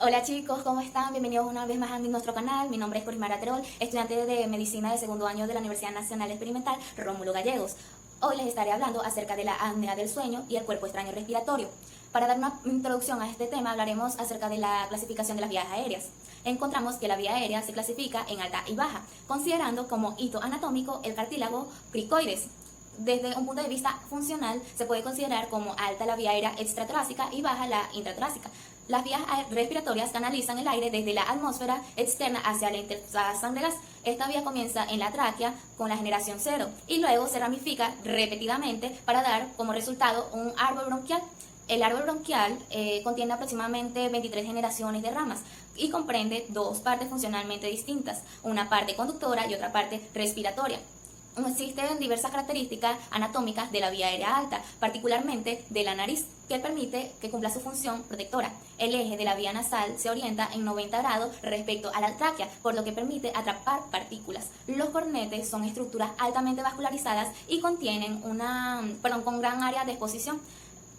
Hola chicos, ¿cómo están? Bienvenidos una vez más a nuestro canal. Mi nombre es Corismara Terol, estudiante de Medicina de segundo año de la Universidad Nacional Experimental Rómulo Gallegos. Hoy les estaré hablando acerca de la apnea del sueño y el cuerpo extraño respiratorio. Para dar una introducción a este tema hablaremos acerca de la clasificación de las vías aéreas. Encontramos que la vía aérea se clasifica en alta y baja, considerando como hito anatómico el cartílago cricoides. Desde un punto de vista funcional, se puede considerar como alta la vía aérea extratorácica y baja la intratorácica. Las vías respiratorias canalizan el aire desde la atmósfera externa hacia la interfaz de gas. Esta vía comienza en la tráquea con la generación cero y luego se ramifica repetidamente para dar como resultado un árbol bronquial. El árbol bronquial contiene aproximadamente 23 generaciones de ramas y comprende dos partes funcionalmente distintas, una parte conductora y otra parte respiratoria. Existen diversas características anatómicas de la vía aérea alta, particularmente de la nariz, que permite que cumpla su función protectora. El eje de la vía nasal se orienta en 90 grados respecto a la tráquea, por lo que permite atrapar partículas. Los cornetes son estructuras altamente vascularizadas y contienen con gran área de exposición.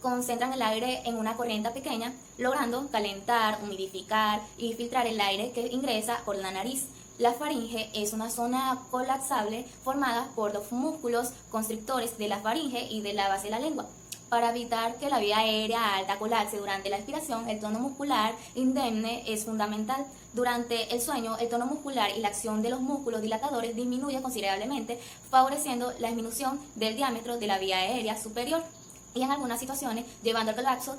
Concentran el aire en una corriente pequeña, logrando calentar, humidificar y filtrar el aire que ingresa por la nariz. La faringe es una zona colapsable formada por los músculos constrictores de la faringe y de la base de la lengua. Para evitar que la vía aérea alta colapse durante la expiración, el tono muscular indemne es fundamental. Durante el sueño, el tono muscular y la acción de los músculos dilatadores disminuye considerablemente, favoreciendo la disminución del diámetro de la vía aérea superior y en algunas situaciones llevando al colapso,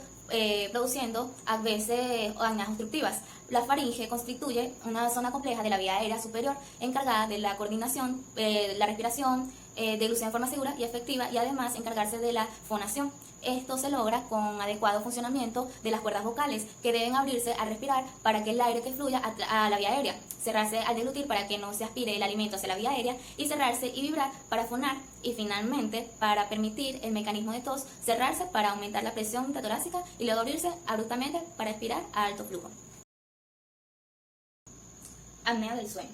produciendo a veces apneas obstructivas. La faringe constituye una zona compleja de la vía aérea superior encargada de la coordinación, la respiración, dilución de forma segura y efectiva y además encargarse de la fonación. Esto se logra con adecuado funcionamiento de las cuerdas vocales que deben abrirse al respirar para que el aire que fluya a la vía aérea, cerrarse al deglutir para que no se aspire el alimento hacia la vía aérea y cerrarse y vibrar para fonar y finalmente para permitir el mecanismo de tos cerrarse para aumentar la presión intratorácica y luego abrirse abruptamente para expirar a alto flujo. Apnea del sueño.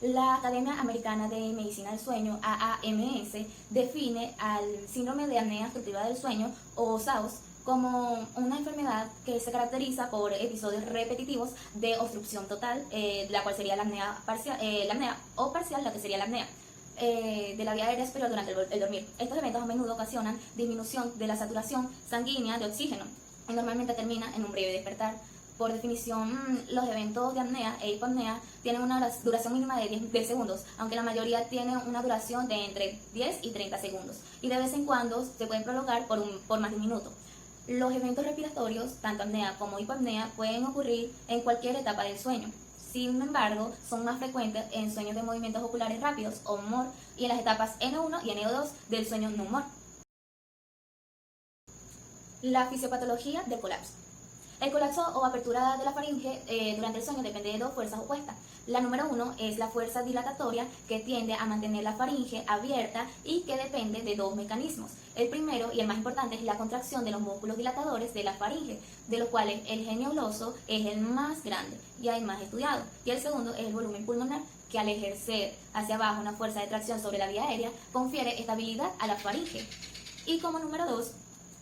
La Academia Americana de Medicina del Sueño, AAMS, define al síndrome de apnea obstructiva del sueño, o SAOS, como una enfermedad que se caracteriza por episodios repetitivos de obstrucción total, la cual sería la apnea parcial, o parcial, la que sería la apnea de la vía aérea superior durante el dormir. Estos eventos a menudo ocasionan disminución de la saturación sanguínea de oxígeno y normalmente termina en un breve despertar. Por definición, los eventos de apnea e hipopnea tienen una duración mínima de 10 segundos, aunque la mayoría tienen una duración de entre 10 y 30 segundos, y de vez en cuando se pueden prolongar por más de un minuto. Los eventos respiratorios, tanto apnea como hipopnea, pueden ocurrir en cualquier etapa del sueño. Sin embargo, son más frecuentes en sueños de movimientos oculares rápidos o MOR y en las etapas N1 y N2 del sueño no MOR. La fisiopatología del colapso. El colapso o apertura de la faringe durante el sueño depende de dos fuerzas opuestas. La número 1 es la fuerza dilatatoria que tiende a mantener la faringe abierta y que depende de dos mecanismos. El primero y el más importante es la contracción de los músculos dilatadores de la faringe, de los cuales el genioglosso es el más grande y el más estudiado. Y el segundo es el volumen pulmonar, que al ejercer hacia abajo una fuerza de tracción sobre la vía aérea confiere estabilidad a la faringe. Y como número 2,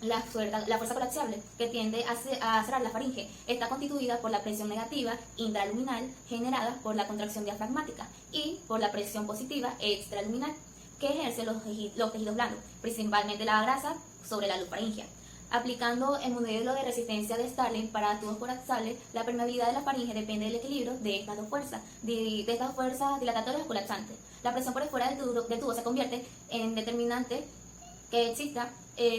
la fuerza colapsable, que tiende a cerrar la faringe, está constituida por la presión negativa intraluminal generada por la contracción diafragmática y por la presión positiva extraluminal que ejerce los tejidos blandos, principalmente la grasa, sobre la luz faríngea. Aplicando el modelo de resistencia de Starling para tubos colapsables, la permeabilidad de la faringe depende del equilibrio de estas dos fuerzas dilatatorias colapsantes. La presión por fuera del tubo se convierte en determinante que exista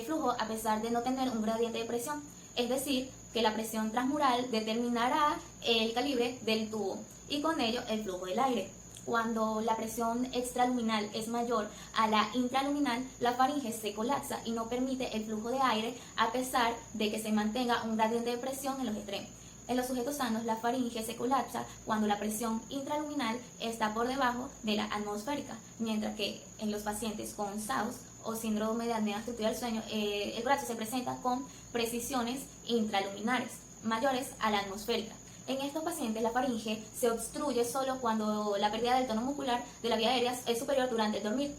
flujo a pesar de no tener un gradiente de presión, es decir, que la presión transmural determinará el calibre del tubo y con ello el flujo del aire. Cuando la presión extraluminal es mayor a la intraluminal, la faringe se colapsa y no permite el flujo de aire a pesar de que se mantenga un gradiente de presión en los extremos. En los sujetos sanos, la faringe se colapsa cuando la presión intraluminal está por debajo de la atmosférica, mientras que en los pacientes con SAOS o síndrome de apnea obstructiva del sueño, el colapso se presenta con precisiones intraluminares mayores a la atmosférica. En estos pacientes, la faringe se obstruye solo cuando la pérdida del tono muscular de la vía aérea es superior durante el dormir.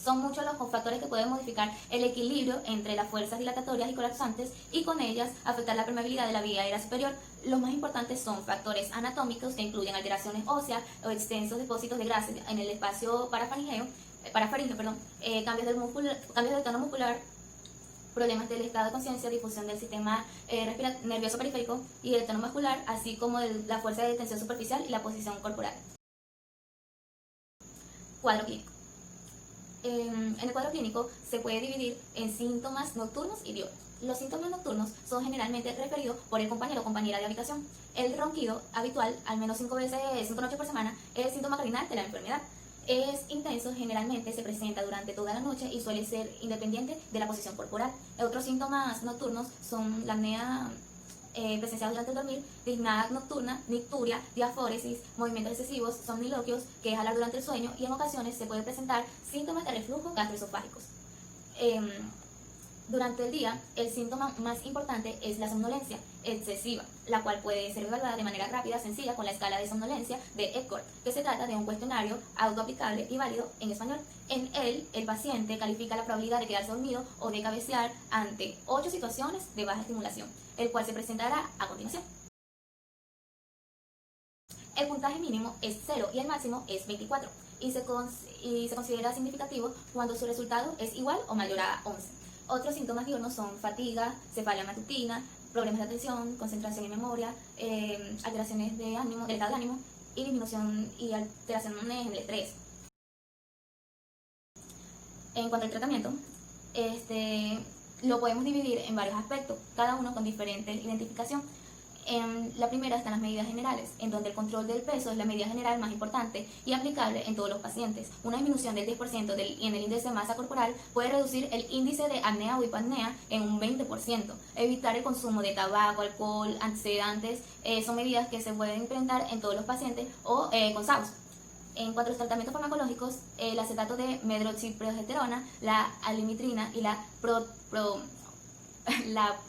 Son muchos los factores que pueden modificar el equilibrio entre las fuerzas dilatatorias y colapsantes y con ellas afectar la permeabilidad de la vía aérea superior. Los más importantes son factores anatómicos que incluyen alteraciones óseas o extensos depósitos de grasa en el espacio parafaringeo, cambios del tono muscular, problemas del estado de conciencia, difusión del sistema nervioso periférico y del tono muscular, así como la fuerza de tensión superficial y la posición corporal. Cuadro clínico. En el cuadro clínico se puede dividir en síntomas nocturnos y diurnos. Los síntomas nocturnos son generalmente referidos por el compañero o compañera de habitación. El ronquido habitual, al menos 5 noches por semana, es el síntoma cardinal de la enfermedad. Es intenso, generalmente se presenta durante toda la noche y suele ser independiente de la posición corporal. Otros síntomas nocturnos son la apnea presenciada durante el dormir, disnea nocturna, nicturia, diaforesis, movimientos excesivos, somniloquios, que es hablar durante el sueño, y en ocasiones se puede presentar síntomas de reflujo gastroesofágicos. Durante el día, el síntoma más importante es la somnolencia excesiva, la cual puede ser evaluada de manera rápida, sencilla, con la escala de somnolencia de Epworth, que se trata de un cuestionario autoaplicable y válido en español. En él, el paciente califica la probabilidad de quedarse dormido o de cabecear ante 8 situaciones de baja estimulación, el cual se presentará a continuación. El puntaje mínimo es 0 y el máximo es 24, y se considera significativo cuando su resultado es igual o mayor a 11. Otros síntomas diurnos son fatiga, cefalea matutina, problemas de atención, concentración y memoria, alteraciones de ánimo, del estado de ánimo y disminución y alteraciones en el estrés. En cuanto al tratamiento, lo podemos dividir en varios aspectos, cada uno con diferente identificación. En la primera están las medidas generales, en donde el control del peso es la medida general más importante y aplicable en todos los pacientes. Una disminución del 10% en el índice de masa corporal puede reducir el índice de apnea o hipapnea en un 20%. Evitar el consumo de tabaco, alcohol, antioxidantes, son medidas que se pueden implementar en todos los pacientes o con SAUS. En cuanto a los tratamientos farmacológicos, el acetato de medroxyprogesterona, la alimitrina y la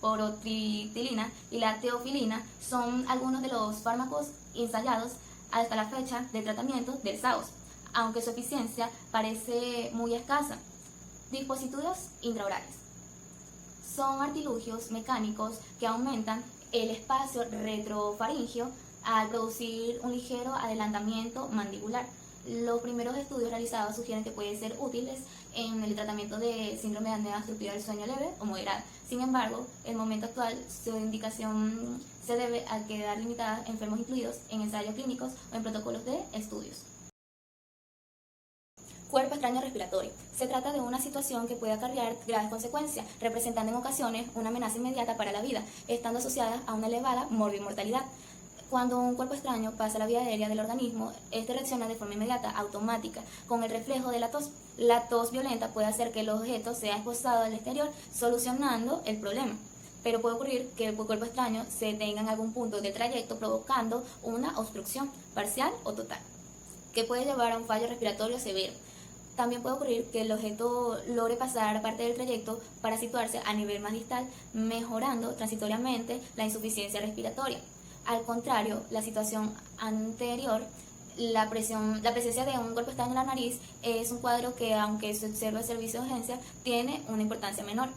porotritilina y la teofilina son algunos de los fármacos ensayados hasta la fecha de tratamiento del SAUS, aunque su eficiencia parece muy escasa. Dispositivos intraorales son artilugios mecánicos que aumentan el espacio retrofaringeo al producir un ligero adelantamiento mandibular. Los primeros estudios realizados sugieren que pueden ser útiles en el tratamiento de síndrome de apnea obstructiva del sueño leve o moderada. Sin embargo, en el momento actual, su indicación se debe a quedar limitada a enfermos incluidos en ensayos clínicos o en protocolos de estudios. Cuerpo extraño respiratorio. Se trata de una situación que puede acarrear graves consecuencias, representando en ocasiones una amenaza inmediata para la vida, estando asociada a una elevada morbimortalidad. Cuando un cuerpo extraño pasa la vía aérea del organismo, este reacciona de forma inmediata, automática, con el reflejo de la tos. La tos violenta puede hacer que el objeto sea expulsado al exterior, solucionando el problema. Pero puede ocurrir que el cuerpo extraño se detenga en algún punto del trayecto, provocando una obstrucción parcial o total, que puede llevar a un fallo respiratorio severo. También puede ocurrir que el objeto logre pasar parte del trayecto para situarse a nivel más distal, mejorando transitoriamente la insuficiencia respiratoria. Al contrario, la situación anterior, la presencia de un cuerpo extraño en la nariz es un cuadro que, aunque se observa el servicio de urgencia, tiene una importancia menor.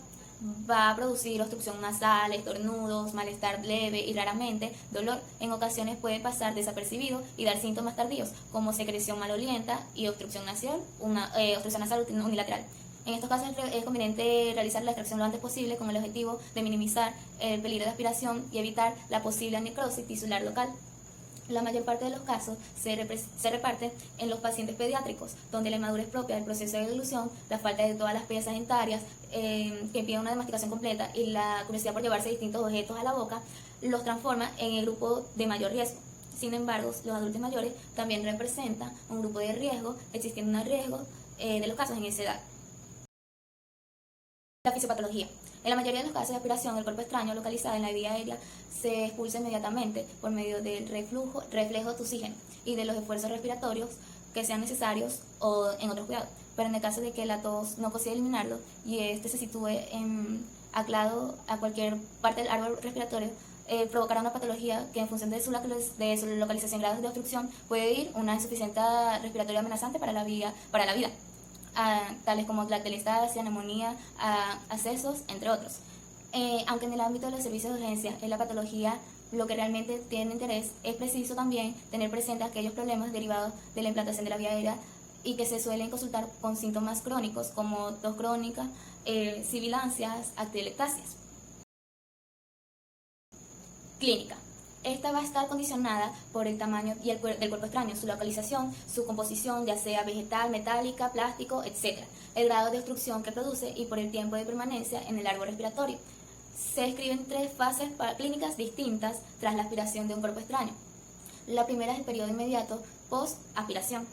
Va a producir obstrucción nasal, estornudos, malestar leve y raramente dolor. En ocasiones puede pasar desapercibido y dar síntomas tardíos como secreción malolienta y obstrucción nasal unilateral. En estos casos es conveniente realizar la extracción lo antes posible con el objetivo de minimizar el peligro de aspiración y evitar la posible necrosis tisular local. La mayor parte de los casos se reparte en los pacientes pediátricos, donde la inmadurez propia del proceso de deglución, la falta de todas las piezas dentarias que impiden una masticación completa y la curiosidad por llevarse distintos objetos a la boca, los transforma en el grupo de mayor riesgo. Sin embargo, los adultos mayores también representan un grupo de riesgo, existiendo un riesgo de los casos en esa edad. La fisiopatología. En la mayoría de los casos de aspiración, el cuerpo extraño localizado en la vía aérea se expulsa inmediatamente por medio del reflejo de oxígeno y de los esfuerzos respiratorios que sean necesarios o en otros cuidados. Pero en el caso de que la tos no consiga eliminarlo y este se sitúe anclado a cualquier parte del árbol respiratorio, provocará una patología que en función de su localización y grados de obstrucción puede ir una insuficiencia respiratoria amenazante para la vida. tales como lactelistasia, neumonía, abscesos, entre otros. Aunque en el ámbito de los servicios de urgencia es la patología lo que realmente tiene interés, es preciso también tener presente aquellos problemas derivados de la implantación de la vía aérea y que se suelen consultar con síntomas crónicos como tos crónica, sibilancias, atelectasias. Clínica. Esta va a estar condicionada por el tamaño del cuerpo extraño, su localización, su composición, ya sea vegetal, metálica, plástico, etc., el grado de obstrucción que produce y por el tiempo de permanencia en el árbol respiratorio. Se describen 3 fases clínicas distintas tras la aspiración de un cuerpo extraño. La primera es el periodo inmediato post-aspiración.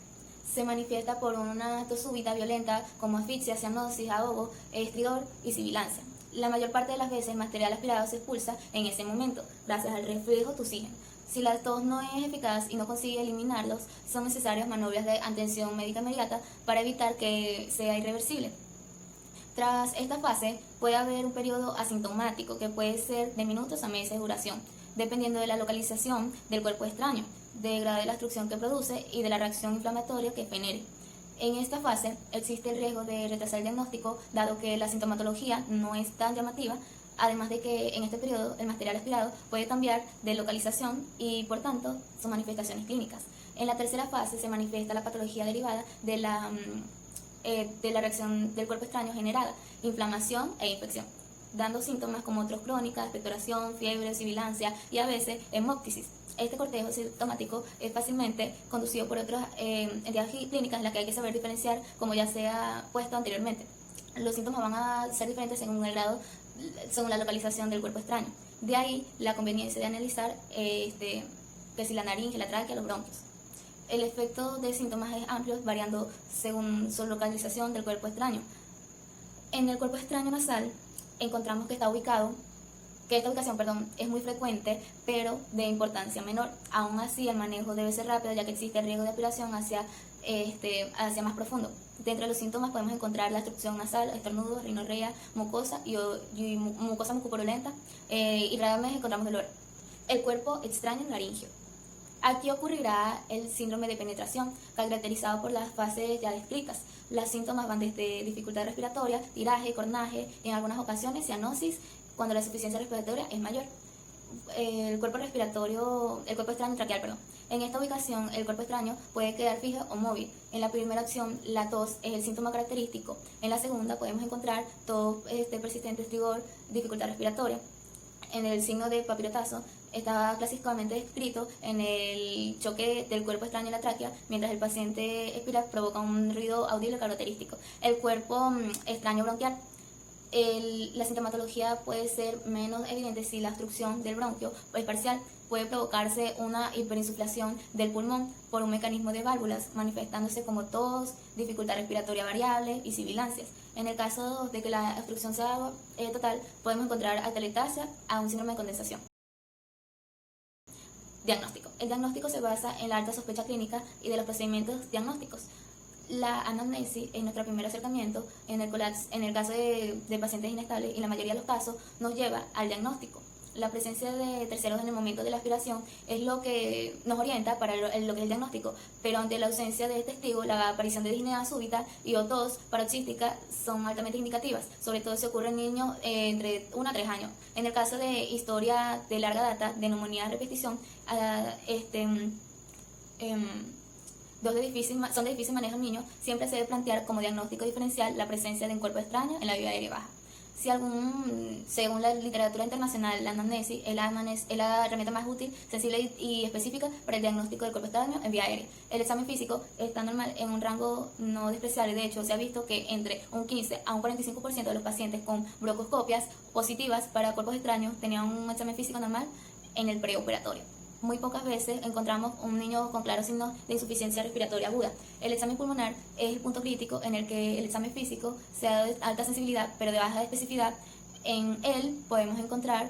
Se manifiesta por una tos súbita violenta como asfixia, cianosis, ahogo, estridor y sibilancia. La mayor parte de las veces el material aspirado se expulsa en ese momento, gracias al reflejo tucígeno. Si la tos no es eficaz y no consigue eliminarlos, son necesarias maniobras de atención médica inmediata para evitar que sea irreversible. Tras esta fase puede haber un periodo asintomático que puede ser de minutos a meses de duración, dependiendo de la localización del cuerpo extraño, del grado de la obstrucción que produce y de la reacción inflamatoria que genere. En esta fase existe el riesgo de retrasar el diagnóstico, dado que la sintomatología no es tan llamativa, además de que en este periodo el material aspirado puede cambiar de localización y, por tanto, sus manifestaciones clínicas. En la tercera fase se manifiesta la patología derivada de la reacción del cuerpo extraño generada, inflamación e infección, dando síntomas como tos crónica, expectoración, fiebre, sibilancia y a veces hemóptisis. Este cortejo sintomático es fácilmente conducido por otras entidades clínicas en las que hay que saber diferenciar, como ya se ha puesto anteriormente. Los síntomas van a ser diferentes según el grado, según la localización del cuerpo extraño. De ahí la conveniencia de analizar que si la naringe, la tráquea, los bronquios. El efecto de síntomas es amplio, variando según su localización del cuerpo extraño. En el cuerpo extraño nasal encontramos que esta ubicación es muy frecuente, pero de importancia menor. Aún así, el manejo debe ser rápido, ya que existe el riesgo de aspiración hacia más profundo. Dentro de los síntomas podemos encontrar la obstrucción nasal, estornudos, rinorrea, mucosa y mucosa mucopurulenta, y rara vez encontramos dolor. El cuerpo extraño laringio. Aquí ocurrirá el síndrome de penetración, caracterizado por las fases ya descritas. Los síntomas van desde dificultad respiratoria, tiraje, cornaje, en algunas ocasiones cianosis, cuando la insuficiencia respiratoria es mayor. El cuerpo extraño traqueal. En esta ubicación, el cuerpo extraño puede quedar fijo o móvil. En la primera opción, la tos es el síntoma característico. En la segunda, podemos encontrar tos persistente, estridor, dificultad respiratoria. En el signo de papirotazo está clásicamente descrito en el choque del cuerpo extraño en la tráquea, mientras el paciente expira, provoca un ruido audible característico. El cuerpo extraño bronquial. La sintomatología puede ser menos evidente si la obstrucción del bronquio es parcial. Puede provocarse una hiperinsuflación del pulmón por un mecanismo de válvulas, manifestándose como tos, dificultad respiratoria variable y sibilancias. En el caso de que la obstrucción sea total, podemos encontrar atelectasia a un síndrome de condensación. Diagnóstico. El diagnóstico se basa en la alta sospecha clínica y de los procedimientos diagnósticos. La anamnesis es nuestro primer acercamiento en el caso de pacientes inestables, y en la mayoría de los casos nos lleva al diagnóstico. La presencia de terceros en el momento de la aspiración es lo que nos orienta para lo que es el diagnóstico, pero ante la ausencia de testigo, la aparición de disnea súbita y o tos paroxística son altamente indicativas, sobre todo si ocurre en niños entre 1 a 3 años. En el caso de historia de larga data de neumonía de repetición, son de difícil manejo en niños, siempre se debe plantear como diagnóstico diferencial la presencia de un cuerpo extraño en la vía aérea baja. Según la literatura internacional, la anamnesis es la herramienta más útil, sensible y específica para el diagnóstico del cuerpo extraño en vía aérea. El examen físico está normal en un rango no despreciable. De hecho, se ha visto que entre un 15 a un 45% de los pacientes con broncoescopias positivas para cuerpos extraños tenían un examen físico normal en el preoperatorio. Muy pocas veces encontramos un niño con claros signos de insuficiencia respiratoria aguda. El examen pulmonar es el punto crítico en el que el examen físico sea de alta sensibilidad pero de baja especificidad. En él podemos encontrar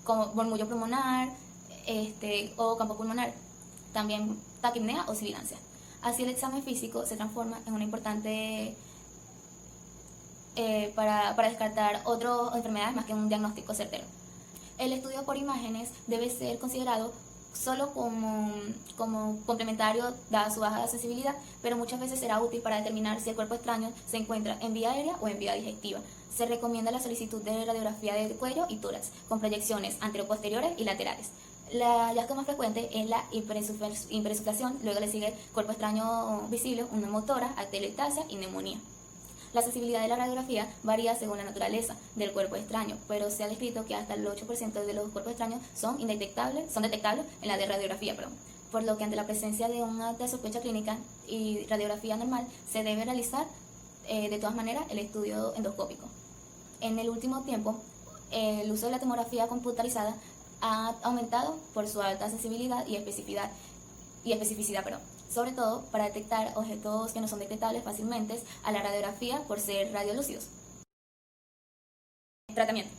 como murmullo pulmonar o campo pulmonar, también taquipnea o sibilancia. Así el examen físico se transforma en una importante para descartar otras enfermedades más que un diagnóstico certero. El estudio por imágenes debe ser considerado solo como complementario dada su baja sensibilidad, pero muchas veces será útil para determinar si el cuerpo extraño se encuentra en vía aérea o en vía digestiva. Se recomienda la solicitud de radiografía de cuello y tórax, con proyecciones anteroposteriores y laterales. La hallazgo más frecuente es la hiperinsuflación, luego le sigue cuerpo extraño visible, una motora, atelectasia y neumonía. La sensibilidad de la radiografía varía según la naturaleza del cuerpo extraño, pero se ha descrito que hasta el 8% de los cuerpos extraños son detectables en la de radiografía, por lo que ante la presencia de una alta sospecha clínica y radiografía normal se debe realizar de todas maneras el estudio endoscópico. En el último tiempo, el uso de la tomografía computarizada ha aumentado por su alta sensibilidad y especificidad, sobre todo para detectar objetos que no son detectables fácilmente a la radiografía por ser radiolúcidos. Tratamiento.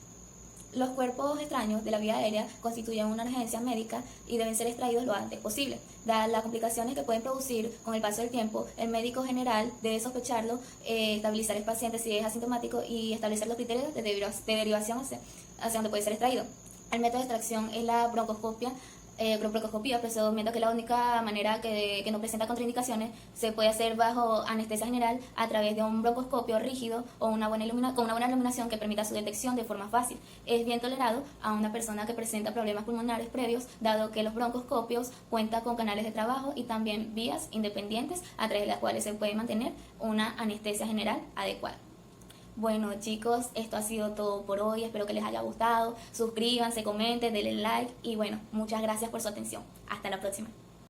Los cuerpos extraños de la vía aérea constituyen una urgencia médica y deben ser extraídos lo antes posible. Dadas las complicaciones que pueden producir con el paso del tiempo, el médico general debe sospecharlo, estabilizar el paciente si es asintomático y establecer los criterios de derivación hacia donde puede ser extraído. El método de extracción es la broncoscopia, viendo que la única manera que no presenta contraindicaciones se puede hacer bajo anestesia general a través de un broncoscopio rígido o con una buena iluminación que permita su detección de forma fácil. Es bien tolerado a una persona que presenta problemas pulmonares previos, dado que los broncoscopios cuentan con canales de trabajo y también vías independientes a través de las cuales se puede mantener una anestesia general adecuada. Bueno chicos, esto ha sido todo por hoy, espero que les haya gustado, suscríbanse, comenten, denle like y bueno, muchas gracias por su atención. Hasta la próxima.